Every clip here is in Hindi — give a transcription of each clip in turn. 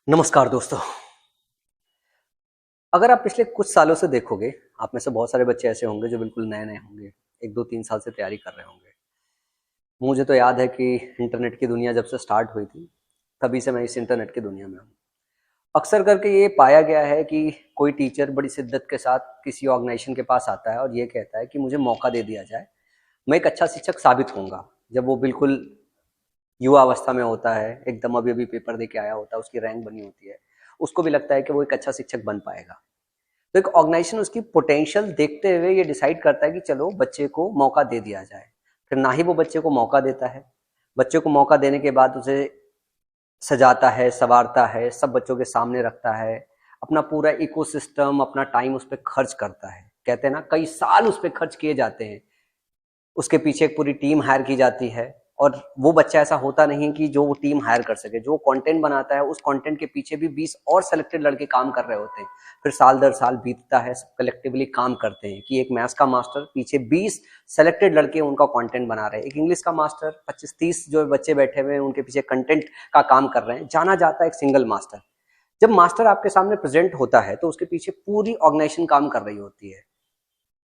नमस्कार दोस्तों। अगर आप पिछले कुछ सालों से देखोगे, आप में से बहुत सारे बच्चे ऐसे होंगे जो बिल्कुल नए-नए होंगे, 1, 2, 3 साल से तैयारी कर रहे होंगे। मुझे तो याद है कि इंटरनेट की दुनिया जब से स्टार्ट हुई थी, तभी से मैं इस इंटरनेट की दुनिया में हूँ। अक्सर करके ये पाया गया है कि कोई टीचर बड़ी शिद्दत के साथ किसी ऑर्गेनाइजेशन के पास आता है और ये कहता है कि मुझे मौका दे दिया जाए, मैं एक अच्छा शिक्षक साबित होऊँगा। जब वो बिल्कुल युवा अवस्था में होता है, एकदम अभी-अभी पेपर दे के आया होता है, उसकी रैंक बनी होती है, उसको भी लगता है कि वो एक अच्छा शिक्षक बन पाएगा। तो एक ऑर्गेनाइजेशन उसकी पोटेंशियल देखते हुए ये डिसाइड करता है कि चलो बच्चे को मौका दे दिया जाए। फिर ना ही वो बच्चे को मौका देता है, बच्चे को मौका देने के बाद उसे सजाता है, संवारता है, सब बच्चों के सामने रखता है, अपना पूरा इकोसिस्टम, अपना टाइम उस पे खर्च करता है। कहते हैं ना, कई साल उस पे खर्च किए जाते हैं। उसके पीछे एक पूरी टीम हायर की जाती है और वो बच्चा ऐसा होता नहीं कि जो वो टीम हायर कर सके। जो कंटेंट बनाता है, उस कंटेंट के पीछे भी 20 और सेलेक्टेड लड़के काम कर रहे होते हैं। फिर साल दर साल बीतता है, सब कलेक्टिवली काम करते हैं कि एक मैथ्स का मास्टर पीछे 20 सेलेक्टेड लड़के उनका कंटेंट बना रहे हैं, एक इंग्लिश का मास्टर 25-30 जो बच्चे बैठे हुए हैं उनके पीछे कंटेंट का काम कर रहे हैं। जाना जाता है एक सिंगल मास्टर। जब मास्टर आपके सामने प्रेजेंट होता है तो उसके पीछे पूरी ऑर्गेनाइजेशन काम कर रही होती है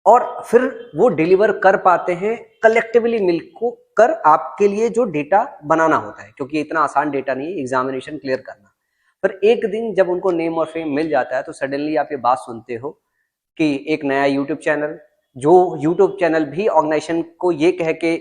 और फिर वो डिलीवर कर पाते हैं कलेक्टिवली मिलकर आपके लिए जो डेटा बनाना होता है, क्योंकि इतना आसान डेटा नहीं है एग्जामिनेशन क्लियर करना। फिर एक दिन जब उनको नेम और फेम मिल जाता है तो सडनली आप ये बात सुनते हो कि एक नया यूट्यूब चैनल, जो यूट्यूब चैनल भी ऑर्गेनाइजेशन को ये कह के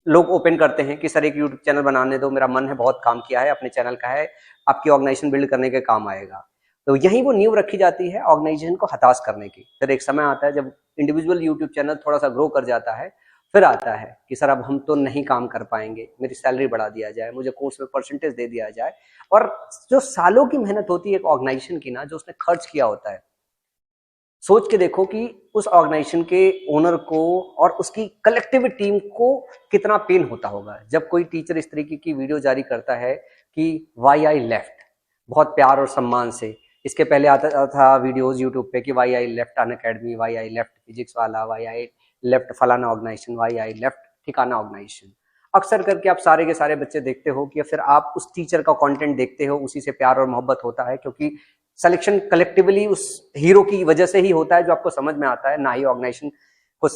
लोग ओपन करते हैं कि सर एक यूट्यूब चैनल बनाने दो, मेरा मन है, बहुत काम किया है, अपने चैनल का है, आपकी ऑर्गेनाइजेशन बिल्ड करने के काम आएगा। तो यही वो नींव रखी जाती है ऑर्गेनाइजेशन को हताश करने की। फिर एक समय आता है जब इंडिविजुअल यूट्यूब चैनल थोड़ा सा ग्रो कर जाता है, फिर आता है कि सर अब हम तो नहीं काम कर पाएंगे, मेरी सैलरी बढ़ा दिया जाए, मुझे कोर्स में परसेंटेज दे दिया जाए। और जो सालों की मेहनत होती है एक ऑर्गेनाइजेशन की ना, जो उसने खर्च किया होता है, सोच के देखो कि उस ऑर्गेनाइजेशन के ओनर को और उसकी कलेक्टिव टीम को कितना पेन होता होगा जब कोई टीचर इस तरीके की वीडियो जारी करता है कि वाई आई लेफ्ट, बहुत प्यार और सम्मान से। इसके पहले आता था वीडियोस यूट्यूब पे कि why I left Unacademy, why I left physics वाला, वाई आई लेफ्ट फलाना ऑर्गेनाइजेशन, वाई आई लेफ्ट ठिकाना ऑर्गेनाइजेशन। अक्सर करके आप सारे के सारे बच्चे देखते हो कि फिर आप उस टीचर का कंटेंट देखते हो, उसी से प्यार और मोहब्बत होता है, क्योंकि सिलेक्शन कलेक्टिवली उस हीरो की वजह से ही होता है जो आपको समझ में आता है। ना ही ऑर्गेनाइजेशन को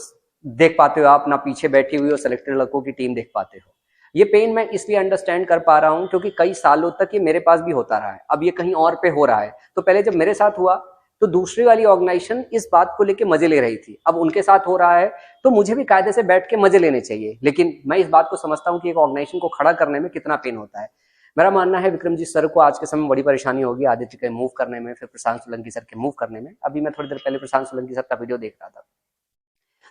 देख पाते हो आप, ना पीछे बैठी हुई और सिलेक्टेड लड़कों की टीम देख पाते हो। ये पेन मैं इसलिए अंडरस्टैंड कर पा रहा हूं क्योंकि कई सालों तक ये मेरे पास भी होता रहा है। अब ये कहीं और पे हो रहा है, तो पहले जब मेरे साथ हुआ तो दूसरी वाली ऑर्गेनाइजेशन इस बात को लेके मजे ले रही थी, अब उनके साथ हो रहा है तो मुझे भी कायदे से बैठ के मजे लेने चाहिए। लेकिन मैं इस बात को समझता हूं कि एक ऑर्गेनाइजेशन को खड़ा करने में कितना पेन होता है। मेरा मानना है विक्रमजीत सर को आज के समय बड़ी परेशानी होगी आदित्य के मूव करने में, फिर प्रशांत सोलंकी सर के मूव करने में। अभी मैं थोड़ी देर पहले प्रशांत सोलंकी सर का वीडियो देख रहा था।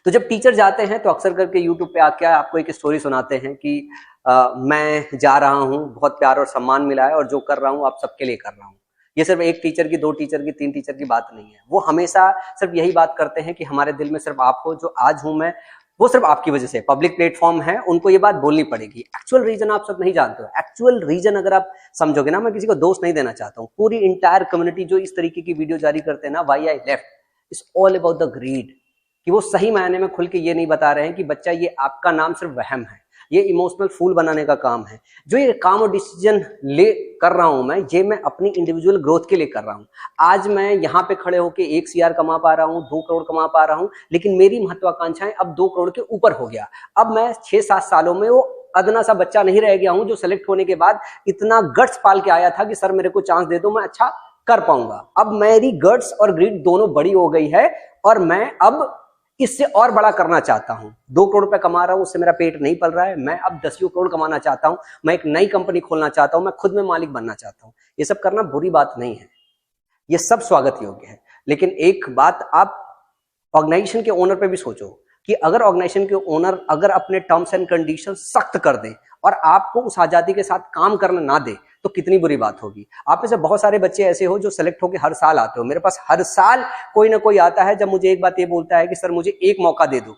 तो जब टीचर जाते हैं तो अक्सर करके यूट्यूब पे आके आपको एक स्टोरी सुनाते हैं कि मैं जा रहा हूँ, बहुत प्यार और सम्मान मिला है और जो कर रहा हूँ आप सबके लिए कर रहा हूँ। ये सिर्फ एक टीचर की, 2 टीचर की, 3 टीचर की बात नहीं है। वो हमेशा सिर्फ यही बात करते हैं कि हमारे दिल में सिर्फ आप हो, जो आज हूं मैं वो सिर्फ आपकी वजह से। पब्लिक प्लेटफॉर्म है, उनको ये बात बोलनी पड़ेगी। एक्चुअल रीजन आप सब नहीं जानते हो। एक्चुअल रीजन अगर आप समझोगे ना, मैं किसी को दोष नहीं देना चाहता हूँ, पूरी इंटायर कम्युनिटी जो इस तरीके की वीडियो जारी करते हैं ना, why I left, it's all about the greed. कि वो सही मायने में खुल के ये नहीं बता रहे हैं कि बच्चा ये आपका नाम सिर्फ वहम है, ये इमोशनल फूल बनाने का काम है। जो ये काम और डिसीजन ले कर रहा हूं मैं, ये मैं अपनी इंडिविजुअल ग्रोथ के लिए कर रहा हूं। आज मैं यहाँ पे खड़े होकर 1 CR कमा पा रहा हूँ, 2 करोड़ कमा पा रहा हूँ, लेकिन मेरी महत्वाकांक्षाएं अब 2 करोड़ के ऊपर हो गया। अब मैं 6-7 सालों में वो अदना सा बच्चा नहीं रह गया हूं जो सेलेक्ट होने के बाद इतना गट्स पाल के आया था कि सर मेरे को चांस दे दो, मैं अच्छा कर पाऊंगा। अब मेरी गट्स और ग्रिड दोनों बड़ी हो गई है और मैं अब इससे और बड़ा करना चाहता हूं। 2 करोड़ रुपए कमा रहा हूं, उससे मेरा पेट नहीं पल रहा है। मैं अब 10 करोड़ कमाना चाहता हूं, मैं एक नई कंपनी खोलना चाहता हूं, मैं खुद में मालिक बनना चाहता हूं। ये सब करना बुरी बात नहीं है, ये सब स्वागत योग्य है। लेकिन एक बात आप ऑर्गेनाइजेशन के ओनर पे भी सोचो कि अगर ऑर्गेनाइजेशन के ओनर अगर अपने टर्म्स एंड कंडीशन सख्त कर दे और आपको उस आजादी के साथ काम करना ना दे तो कितनी बुरी बात होगी। आप में से बहुत सारे बच्चे ऐसे हो जो सेलेक्ट होकर हर साल आते हो। मेरे पास हर साल कोई ना कोई आता है जब मुझे एक बात ये बोलता है कि सर मुझे एक मौका दे दो।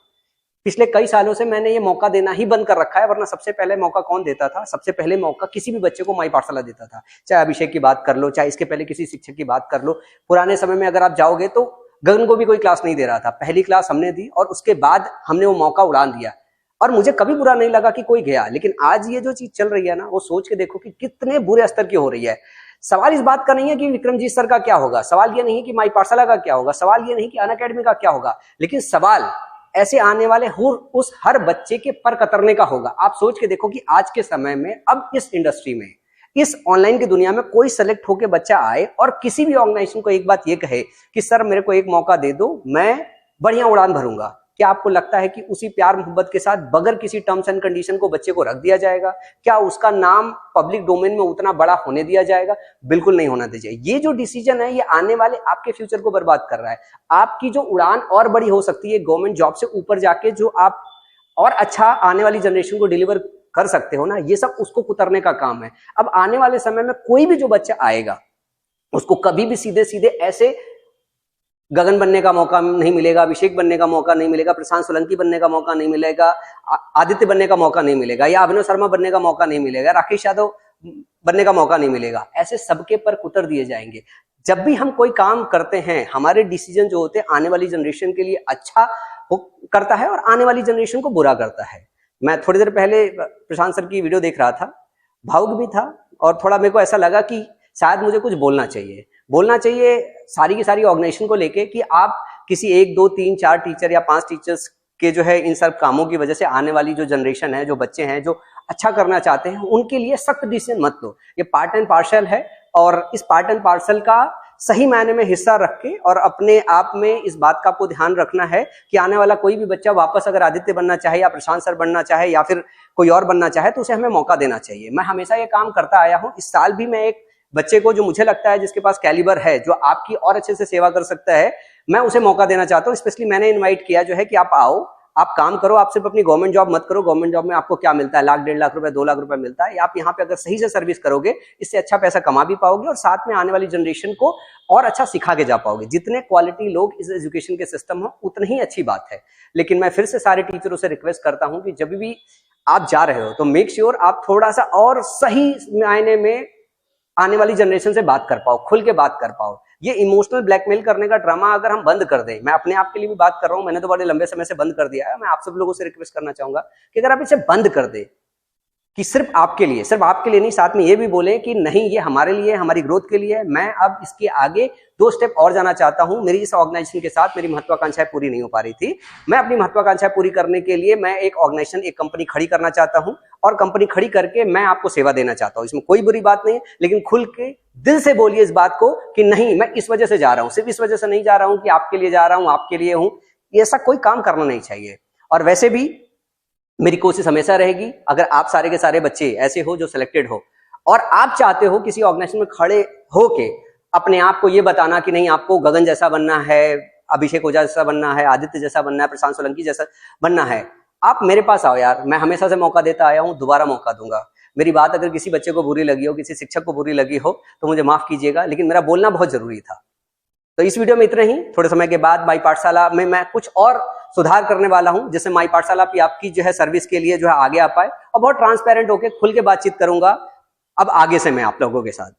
पिछले कई सालों से मैंने ये मौका देना ही बंद कर रखा है, वरना सबसे पहले मौका कौन देता था? सबसे पहले मौका किसी भी बच्चे को माई पाठशाला देता था। चाहे अभिषेक की बात कर लो, चाहे इसके पहले किसी शिक्षक की बात कर लो। पुराने समय में अगर आप जाओगे तो गगन को भी कोई क्लास नहीं दे रहा था, पहली क्लास हमने दी और उसके बाद हमने वो मौका उड़ान दिया। और मुझे कभी बुरा नहीं लगा कि कोई गया। लेकिन आज ये जो चीज चल रही है ना, वो सोच के देखो कि कितने बुरे स्तर की हो रही है। सवाल इस बात का नहीं है कि विक्रमजीत सर का क्या होगा, सवाल ये नहीं है कि माई पाठशाला का क्या होगा, सवाल ये नहीं कि अनअकैडमी का क्या होगा, लेकिन सवाल ऐसे आने वाले उस हर बच्चे के पर कतरने का होगा। आप सोच के देखो कि आज के समय में, अब इस इंडस्ट्री में, इस ऑनलाइन की दुनिया में कोई सेलेक्ट होकर बच्चा आए और किसी भी ऑर्गेनाइजेशन को एक बात ये कहे कि सर मेरे को एक मौका दे दो, मैं बढ़िया उड़ान भरूंगा, क्या आपको लगता है कि उसी प्यार मोहब्बत के साथ बगैर किसी टर्म्स एंड कंडीशन को बच्चे को रख दिया जाएगा? क्या उसका नाम पब्लिक डोमेन में उतना बड़ा होने दिया जाएगा? बिल्कुल नहीं होना दीजिए। ये जो डिसीजन है, ये आने वाले आपके फ्यूचर को बर्बाद कर रहा है। आपकी जो उड़ान और बड़ी हो सकती है गवर्नमेंट जॉब से ऊपर जाके, जो आप और अच्छा आने वाली जनरेशन को डिलीवर कर सकते हो ना, ये सब उसको कुतरने का काम है। अब आने वाले समय में कोई भी जो बच्चा आएगा, उसको कभी भी सीधे सीधे ऐसे गगन बनने का मौका नहीं मिलेगा, अभिषेक बनने का मौका नहीं मिलेगा, प्रशांत सोलंकी बनने का मौका नहीं मिलेगा, आदित्य बनने का मौका नहीं मिलेगा, या अभिनव शर्मा बनने का मौका नहीं मिलेगा, राकेश यादव बनने का मौका नहीं मिलेगा। ऐसे सबके पर कुतर दिए जाएंगे। जब भी हम कोई काम करते हैं, हमारे डिसीजन जो होते हैं आने वाली जनरेशन के लिए अच्छा करता है और आने वाली जनरेशन को बुरा करता है। मैं थोड़ी देर पहले प्रशांत सर की वीडियो देख रहा था, भावुक भी था और थोड़ा मेरे को ऐसा लगा कि शायद मुझे कुछ बोलना चाहिए सारी की सारी ऑर्गेनाइजेशन को लेके कि आप किसी 1, 2, 3, 4 टीचर या 5 टीचर्स के जो है इन सब कामों की वजह से आने वाली जो जनरेशन है, जो बच्चे हैं, जो अच्छा करना चाहते हैं, उनके लिए सख्त डिसीजन मत लो। ये पार्ट एंड पार्सल है और इस पार्ट एंड पार्सल का सही मायने में हिस्सा रख के और अपने आप में इस बात का आपको ध्यान रखना है कि आने वाला कोई भी बच्चा वापस अगर आदित्य बनना चाहे या प्रशांत सर बनना चाहे या फिर कोई और बनना चाहे, तो उसे हमें मौका देना चाहिए। मैं हमेशा ये काम करता आया हूँ। इस साल भी मैं एक बच्चे को, जो मुझे लगता है जिसके पास कैलिबर है, जो आपकी और अच्छे से सेवा कर सकता है, मैं उसे मौका देना चाहता हूँ। स्पेशली मैंने इनवाइट किया जो है कि आप आओ, आप काम करो, आप सिर्फ अपनी गवर्नमेंट जॉब मत करो। गवर्नमेंट जॉब में आपको क्या मिलता है, 1 लाख 1.5 लाख रुपए, 2 लाख रुपए मिलता है। आप यहाँ पे अगर सही से सर्विस करोगे, इससे अच्छा पैसा कमा भी पाओगे और साथ में आने वाली जनरेशन को और अच्छा सिखा के जा पाओगे। जितने क्वालिटी लोग इस एजुकेशन के सिस्टम हो, उतनी ही अच्छी बात है। लेकिन मैं फिर से सारे टीचरों से रिक्वेस्ट करता हूँ कि जब भी आप जा रहे हो तो मेक श्योर आप थोड़ा सा और सही मायने में आने वाली जनरेशन से बात कर पाओ, खुल के बात कर पाओ। ये इमोशनल ब्लैकमेल करने का ड्रामा अगर हम बंद कर दें, मैं अपने आप के लिए भी बात कर रहा हूं, मैंने तो बड़े लंबे समय से बंद कर दिया है। मैं आप सब लोगों से रिक्वेस्ट करना चाहूंगा कि अगर आप इसे बंद कर दे कि सिर्फ आपके लिए नहीं, साथ में ये भी बोले कि नहीं, ये हमारे लिए, हमारी ग्रोथ के लिए है। मैं अब इसके आगे 2 स्टेप और जाना चाहता हूं। मेरी इस ऑर्गेनाइजेशन के साथ मेरी महत्वाकांक्षाएं पूरी नहीं हो पा रही थी। मैं अपनी महत्वाकांक्षाएं पूरी करने के लिए मैं एक ऑर्गेनाइजेशन, एक कंपनी खड़ी करना चाहता हूं और कंपनी खड़ी करके मैं आपको सेवा देना चाहता हूं। इसमें कोई बुरी बात नहीं है, लेकिन खुल के दिल से बोलिए इस बात को कि नहीं, मैं इस वजह से जा रहा हूं, सिर्फ इस वजह से नहीं जा रहा हूं कि आपके लिए जा रहा हूं, आपके लिए हूं। ऐसा कोई काम करना नहीं चाहिए। और वैसे भी मेरी कोशिश हमेशा रहेगी, अगर आप सारे के सारे बच्चे ऐसे हो जो सिलेक्टेड हो और आप चाहते हो किसी ऑर्गेनाइजेशन में खड़े होके अपने आप को ये बताना कि नहीं, आपको गगन जैसा बनना है, अभिषेक ओझा जैसा बनना है, आदित्य जैसा बनना है, प्रशांत सोलंकी जैसा बनना है, आप मेरे पास आओ यार। मैं हमेशा से मौका देता आया हूं, दोबारा मौका दूंगा। मेरी बात अगर किसी बच्चे को बुरी लगी हो, किसी शिक्षक को बुरी लगी हो, तो मुझे माफ कीजिएगा, लेकिन मेरा बोलना बहुत जरूरी था। तो इस वीडियो में इतना ही। थोड़े समय के बाद माई पाठशाला में मैं कुछ और सुधार करने वाला हूं, जिससे माई पाठशाला भी आपकी जो है सर्विस के लिए जो है आगे आ पाए और बहुत ट्रांसपेरेंट होकर खुल के बातचीत करूंगा अब आगे से मैं आप लोगों के साथ।